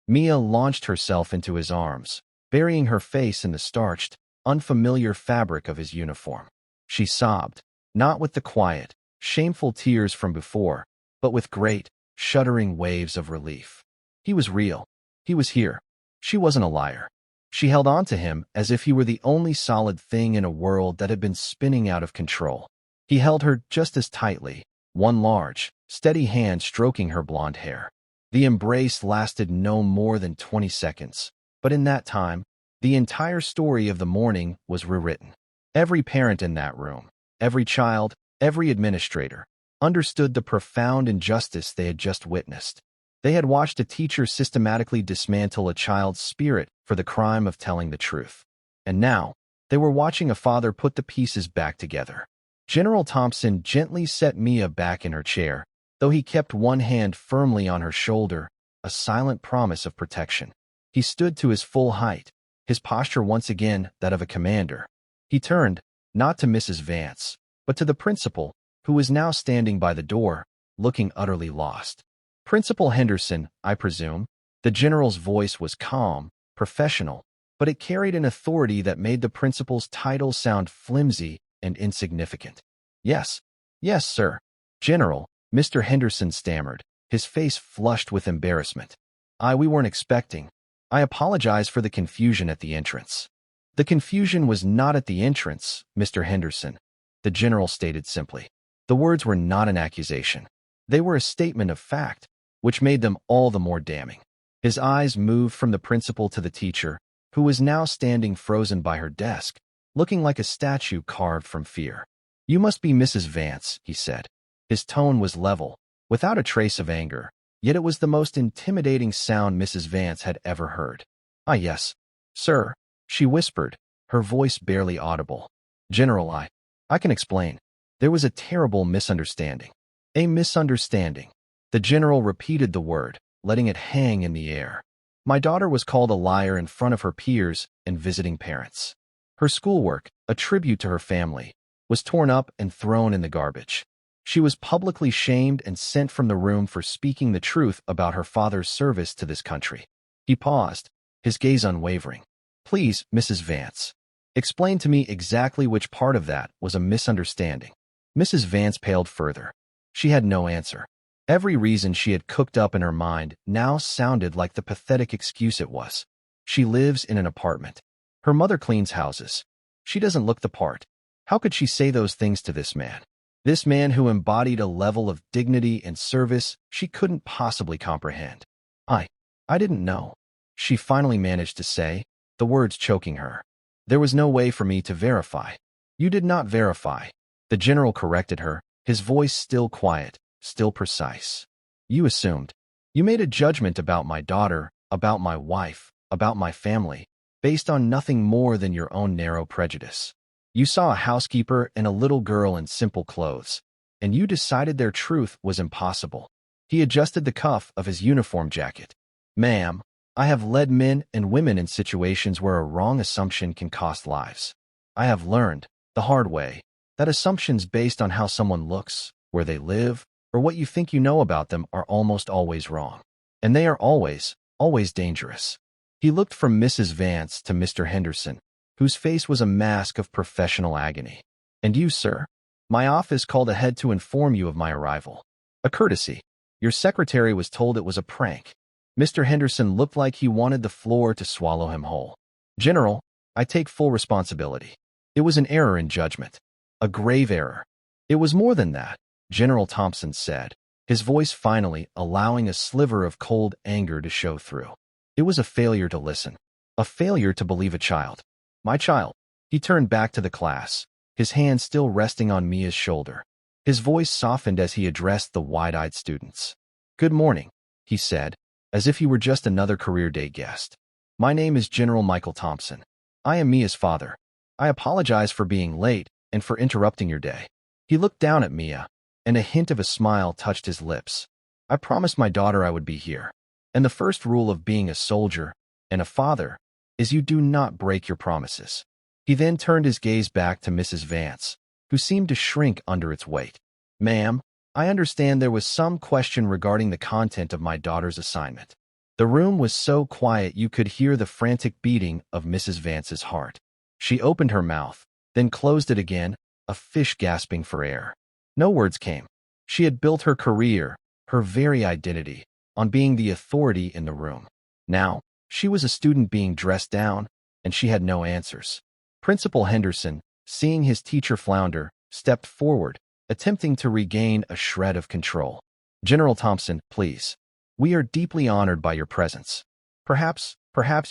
Mia launched herself into his arms, burying her face in the starched, unfamiliar fabric of his uniform. She sobbed, not with the quiet, shameful tears from before, but with great, shuddering waves of relief. He was real. He was here. She wasn't a liar. She held on to him as if he were the only solid thing in a world that had been spinning out of control. He held her just as tightly, one large, steady hand stroking her blonde hair. The embrace lasted no more than 20 seconds, but in that time, the entire story of the morning was rewritten. Every parent in that room, every child, every administrator, understood the profound injustice they had just witnessed. They had watched a teacher systematically dismantle a child's spirit for the crime of telling the truth. And now, they were watching a father put the pieces back together. General Thompson gently set Mia back in her chair, though he kept one hand firmly on her shoulder, a silent promise of protection. He stood to his full height, his posture once again that of a commander. He turned, not to Mrs. Vance, but to the principal, who was now standing by the door, looking utterly lost. "Principal Henderson, I presume." The general's voice was calm, professional, but it carried an authority that made the principal's title sound flimsy and insignificant. Yes, sir. General," Mr. Henderson stammered, his face flushed with embarrassment. We weren't expecting. I apologize for the confusion at the entrance." "The confusion was not at the entrance, Mr. Henderson," the general stated simply. The words were not an accusation. They were a statement of fact, which made them all the more damning. His eyes moved from the principal to the teacher, who was now standing frozen by her desk, looking like a statue carved from fear. "You must be Mrs. Vance," he said. His tone was level, without a trace of anger, yet it was the most intimidating sound Mrs. Vance had ever heard. Yes, sir," she whispered, her voice barely audible. "General, I can explain. There was a terrible misunderstanding." "A misunderstanding." The general repeated the word, letting it hang in the air. "My daughter was called a liar in front of her peers and visiting parents. Her schoolwork, a tribute to her family, was torn up and thrown in the garbage. She was publicly shamed and sent from the room for speaking the truth about her father's service to this country." He paused, his gaze unwavering. "Please, Mrs. Vance, explain to me exactly which part of that was a misunderstanding." Mrs. Vance paled further. She had no answer. Every reason she had cooked up in her mind now sounded like the pathetic excuse it was. She lives in an apartment. Her mother cleans houses. She doesn't look the part. How could she say those things to this man? This man who embodied a level of dignity and service she couldn't possibly comprehend. I didn't know," she finally managed to say, the words choking her. "There was no way for me to verify." "You did not verify," the general corrected her, his voice still quiet, still precise. "You assumed. You made a judgment about my daughter about my wife, about my family, based on nothing more than your own narrow prejudice. You saw a housekeeper and a little girl in simple clothes, and you decided their truth was impossible. He adjusted the cuff of his uniform jacket. Ma'am, I have led men and women in situations where a wrong assumption can cost lives. I have learned, the hard way, that assumptions based on how someone looks, where they live, or what you think you know about them are almost always wrong. And they are always, always dangerous. He looked from Mrs. Vance to Mr. Henderson, whose face was a mask of professional agony. And you, sir? My office called ahead to inform you of my arrival. A courtesy. Your secretary was told it was a prank. Mr. Henderson looked like he wanted the floor to swallow him whole. General, I take full responsibility. It was an error in judgment. A grave error. It was more than that, General Thompson said, his voice finally allowing a sliver of cold anger to show through. It was a failure to listen. A failure to believe a child. My child. He turned back to the class, his hand still resting on Mia's shoulder. His voice softened as he addressed the wide-eyed students. Good morning, he said, as if he were just another career day guest. My name is General Michael Thompson. I am Mia's father. I apologize for being late and for interrupting your day. He looked down at Mia, and a hint of a smile touched his lips. I promised my daughter I would be here. And the first rule of being a soldier and a father is you do not break your promises. He then turned his gaze back to Mrs. Vance, who seemed to shrink under its weight. Ma'am, I understand there was some question regarding the content of my daughter's assignment. The room was so quiet you could hear the frantic beating of Mrs. Vance's heart. She opened her mouth, then closed it again, a fish gasping for air. No words came. She had built her career, her very identity, on being the authority in the room. Now, she was a student being dressed down, and she had no answers. Principal Henderson, seeing his teacher flounder, stepped forward, attempting to regain a shred of control. General Thompson, please. We are deeply honored by your presence. Perhaps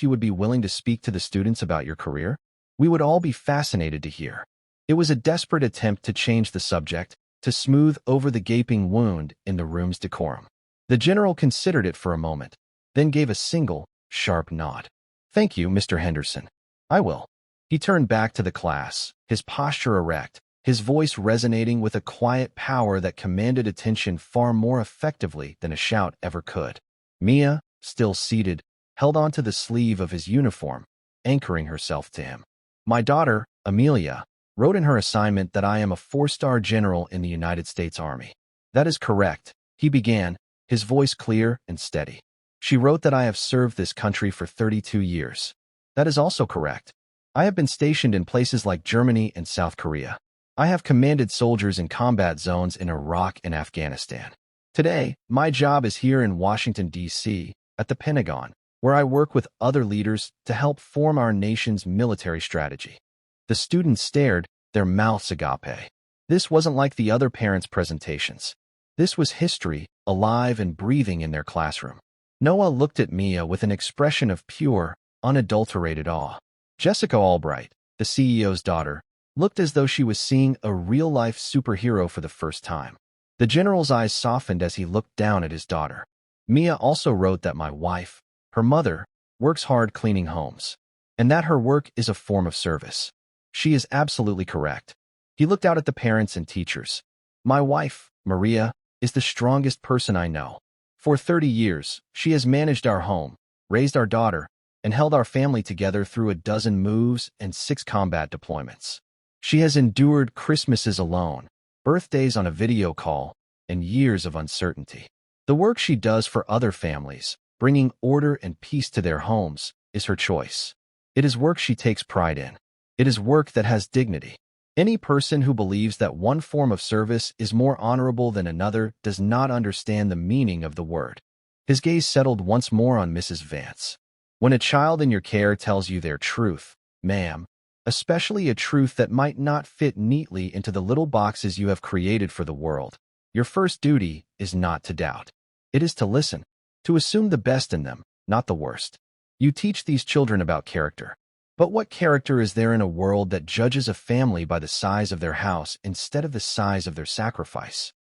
you would be willing to speak to the students about your career? We would all be fascinated to hear. It was a desperate attempt to change the subject, to smooth over the gaping wound in the room's decorum. The general considered it for a moment, then gave a single, sharp nod. Thank you, Mr. Henderson. I will. He turned back to the class, his posture erect, his voice resonating with a quiet power that commanded attention far more effectively than a shout ever could. Mia, still seated, held onto the sleeve of his uniform, anchoring herself to him. My daughter, Amelia, wrote in her assignment that I am a 4-star general in the United States Army. That is correct, he began, his voice clear and steady. She wrote that I have served this country for 32 years. That is also correct. I have been stationed in places like Germany and South Korea. I have commanded soldiers in combat zones in Iraq and Afghanistan. Today, my job is here in Washington, D.C., at the Pentagon, where I work with other leaders to help form our nation's military strategy. The students stared, their mouths agape. This wasn't like the other parents' presentations. This was history, alive and breathing in their classroom. Noah looked at Mia with an expression of pure, unadulterated awe. Jessica Albright, the CEO's daughter, looked as though she was seeing a real-life superhero for the first time. The general's eyes softened as he looked down at his daughter. Mia also wrote that my wife, her mother, works hard cleaning homes, and that her work is a form of service. She is absolutely correct. He looked out at the parents and teachers. My wife, Maria, is the strongest person I know. For 30 years, she has managed our home, raised our daughter, and held our family together through a dozen moves and 6 combat deployments. She has endured Christmases alone, birthdays on a video call, and years of uncertainty. The work she does for other families, bringing order and peace to their homes, is her choice. It is work she takes pride in. It is work that has dignity. Any person who believes that one form of service is more honorable than another does not understand the meaning of the word. His gaze settled once more on Mrs. Vance. When a child in your care tells you their truth, ma'am, especially a truth that might not fit neatly into the little boxes you have created for the world, your first duty is not to doubt. It is to listen, to assume the best in them, not the worst. You teach these children about character. But what character is there in a world that judges a family by the size of their house instead of the size of their sacrifice?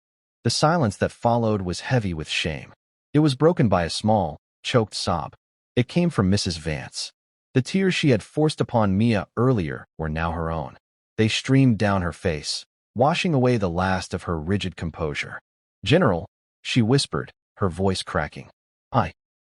The silence that followed was heavy with shame. It was broken by a small, choked sob. It came from Mrs. Vance. The tears she had forced upon Mia earlier were now her own. They streamed down her face, washing away the last of her rigid composure. "General," she whispered, her voice cracking.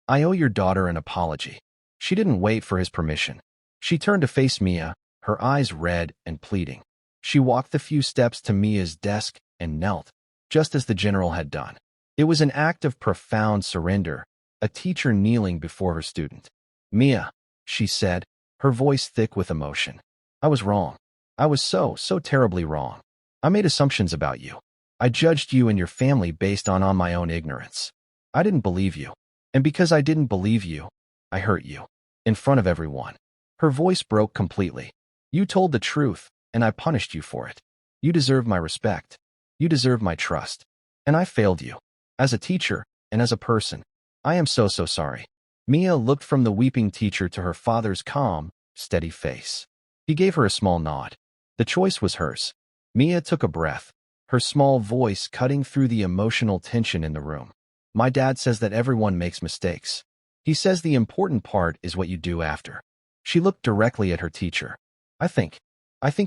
I owe your daughter an apology." She didn't wait for his permission. She turned to face Mia, her eyes red and pleading. She walked the few steps to Mia's desk and knelt, just as the general had done. It was an act of profound surrender, a teacher kneeling before her student. "Mia," she said, her voice thick with emotion. "I was wrong. I was so terribly wrong. I made assumptions about you. I judged you and your family based on my own ignorance. I didn't believe you. And because I didn't believe you, I hurt you. In front of everyone." Her voice broke completely. "You told the truth, and I punished you for it. You deserve my respect. You deserve my trust. And I failed you. As a teacher, and as a person. I am so sorry." Mia looked from the weeping teacher to her father's calm, steady face. He gave her a small nod. The choice was hers. Mia took a breath, her small voice cutting through the emotional tension in the room. "My dad says that everyone makes mistakes. He says the important part is what you do after." She looked directly at her teacher. I think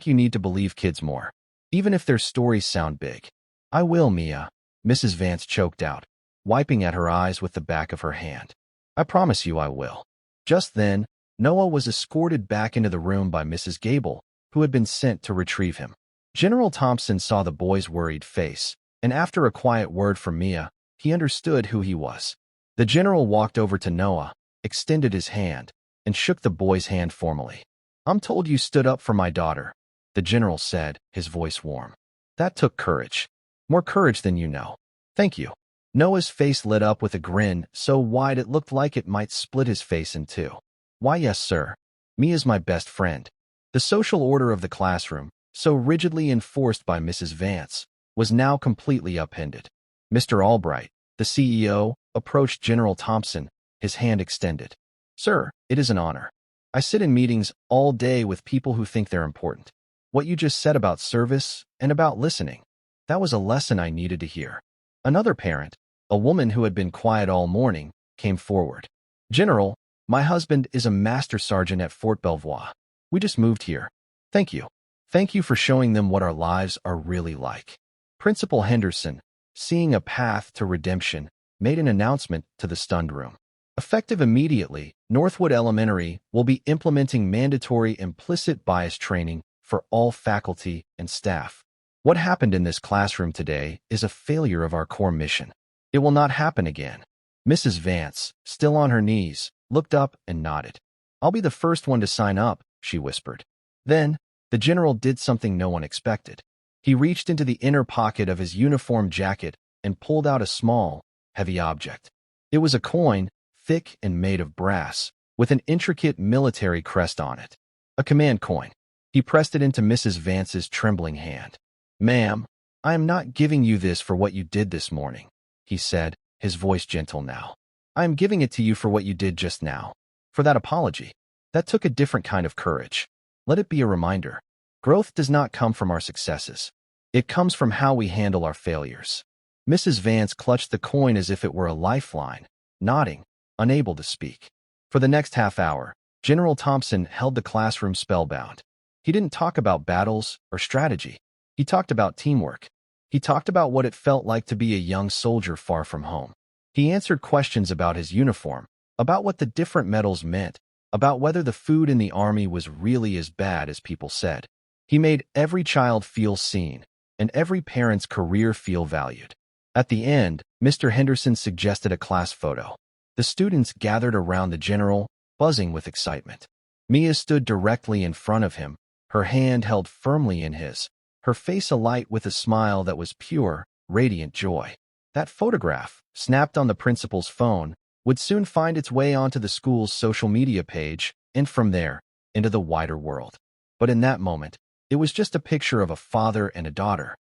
you need to believe kids more, even if their stories sound big." "I will, Mia," Mrs. Vance choked out, wiping at her eyes with the back of her hand. "I promise you I will." Just then, Noah was escorted back into the room by Mrs. Gable, who had been sent to retrieve him. General Thompson saw the boy's worried face, and after a quiet word from Mia, he understood who he was. The general walked over to Noah, extended his hand, and shook the boy's hand formally. "I'm told you stood up for my daughter," the general said, his voice warm. "That took courage. More courage than you know. Thank you." Noah's face lit up with a grin so wide it looked like it might split his face in two. "Why, yes, sir. Mia's my best friend." The social order of the classroom, so rigidly enforced by Mrs. Vance, was now completely upended. Mr. Albright, the CEO, approached General Thompson, his hand extended. "Sir, it is an honor. I sit in meetings all day with people who think they're important. What you just said about service and about listening, that was a lesson I needed to hear." Another parent, a woman who had been quiet all morning, came forward. "General, my husband is a master sergeant at Fort Belvoir. We just moved here. Thank you. Thank you for showing them what our lives are really like." Principal Henderson, seeing a path to redemption, made an announcement to the stunned room. Effective immediately, Northwood Elementary will be implementing mandatory implicit bias training for all faculty and staff. What happened in this classroom today is a failure of our core mission. It will not happen again. Mrs. Vance, still on her knees, looked up and nodded. "I'll be the first one to sign up," she whispered. Then, the general did something no one expected. He reached into the inner pocket of his uniform jacket and pulled out a small, heavy object. It was a coin, thick and made of brass, with an intricate military crest on it. A command coin. He pressed it into Mrs. Vance's trembling hand. "Ma'am, I am not giving you this for what you did this morning," he said, his voice gentle now. "I am giving it to you for what you did just now. For that apology. That took a different kind of courage. Let it be a reminder. Growth does not come from our successes. It comes from how we handle our failures." Mrs. Vance clutched the coin as if it were a lifeline, nodding, unable to speak. For the next half hour, General Thompson held the classroom spellbound. He didn't talk about battles or strategy. He talked about teamwork. He talked about what it felt like to be a young soldier far from home. He answered questions about his uniform, about what the different medals meant, about whether the food in the army was really as bad as people said. He made every child feel seen, and every parent's career feel valued. At the end, Mr. Henderson suggested a class photo. The students gathered around the general, buzzing with excitement. Mia stood directly in front of him, her hand held firmly in his, her face alight with a smile that was pure, radiant joy. That photograph, snapped on the principal's phone, would soon find its way onto the school's social media page, and from there, into the wider world. But in that moment, it was just a picture of a father and a daughter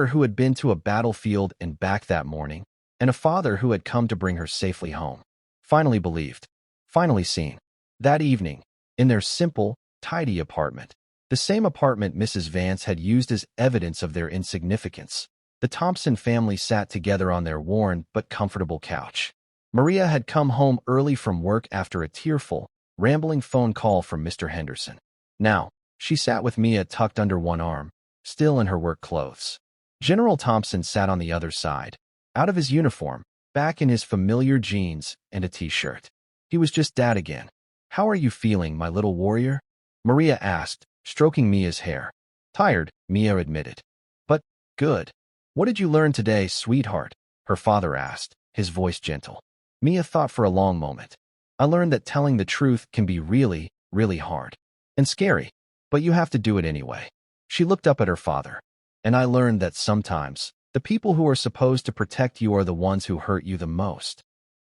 who had been to a battlefield and back that morning, and a father who had come to bring her safely home. Finally believed, finally seen. That evening, in their simple, tidy apartment, the same apartment Mrs. Vance had used as evidence of their insignificance, the Thompson family sat together on their worn but comfortable couch. Maria had come home early from work after a tearful, rambling phone call from Mr. Henderson. Now, she sat with Mia tucked under one arm, still in her work clothes. General Thompson sat on the other side, out of his uniform, back in his familiar jeans and a t-shirt. He was just Dad again. "How are you feeling, my little warrior?" Maria asked, stroking Mia's hair. "Tired," Mia admitted. "But good. What did you learn today, sweetheart?" her father asked, his voice gentle. Mia thought for a long moment. "I learned that telling the truth can be really, really hard. And scary. But you have to do it anyway." She looked up at her father. "And I learned that sometimes, the people who are supposed to protect you are the ones who hurt you the most."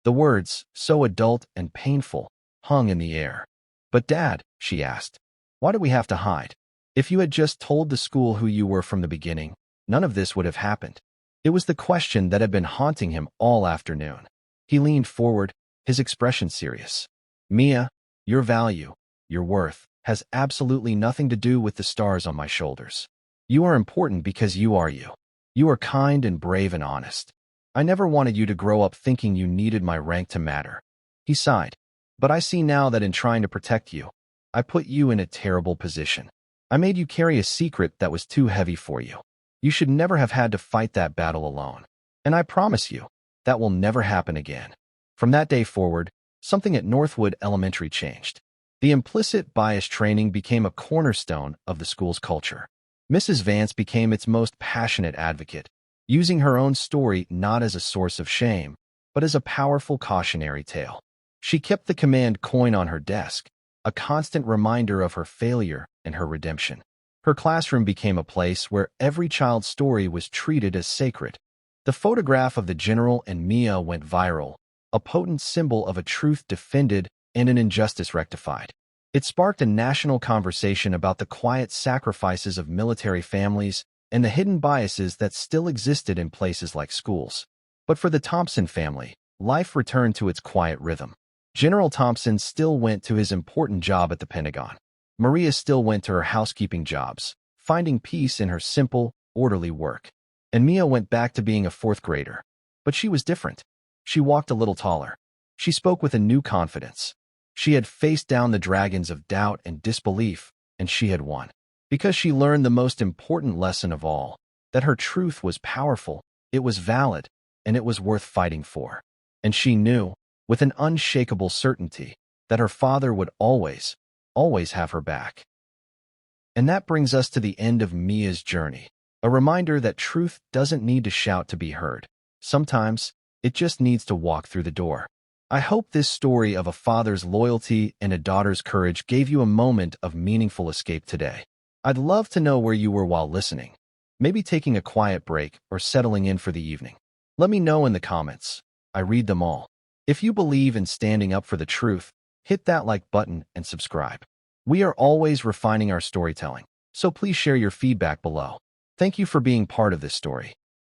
The words, so adult and painful, hung in the air. "But Dad," she asked, "why do we have to hide? If you had just told the school who you were from the beginning, none of this would have happened." It was the question that had been haunting him all afternoon. He leaned forward, his expression serious. "Mia, your value, your worth, has absolutely nothing to do with the stars on my shoulders. You are important because you are you. You are kind and brave and honest. I never wanted you to grow up thinking you needed my rank to matter." He sighed. "But I see now that in trying to protect you, I put you in a terrible position. I made you carry a secret that was too heavy for you. You should never have had to fight that battle alone. And I promise you, that will never happen again." From that day forward, something at Northwood Elementary changed. The implicit bias training became a cornerstone of the school's culture. Mrs. Vance became its most passionate advocate, using her own story not as a source of shame, but as a powerful cautionary tale. She kept the command coin on her desk, a constant reminder of her failure and her redemption. Her classroom became a place where every child's story was treated as sacred. The photograph of the general and Mia went viral, a potent symbol of a truth defended and an injustice rectified. It sparked a national conversation about the quiet sacrifices of military families and the hidden biases that still existed in places like schools. But for the Thompson family, life returned to its quiet rhythm. General Thompson still went to his important job at the Pentagon. Maria still went to her housekeeping jobs, finding peace in her simple, orderly work. And Mia went back to being a fourth grader. But she was different. She walked a little taller. She spoke with a new confidence. She had faced down the dragons of doubt and disbelief, and she had won. Because she learned the most important lesson of all, that her truth was powerful, it was valid, and it was worth fighting for. And she knew, with an unshakable certainty, that her father would always, always have her back. And that brings us to the end of Mia's journey, a reminder that truth doesn't need to shout to be heard. Sometimes, it just needs to walk through the door. I hope this story of a father's loyalty and a daughter's courage gave you a moment of meaningful escape today. I'd love to know where you were while listening. Maybe taking a quiet break or settling in for the evening. Let me know in the comments. I read them all. If you believe in standing up for the truth, hit that like button and subscribe. We are always refining our storytelling, so please share your feedback below. Thank you for being part of this story.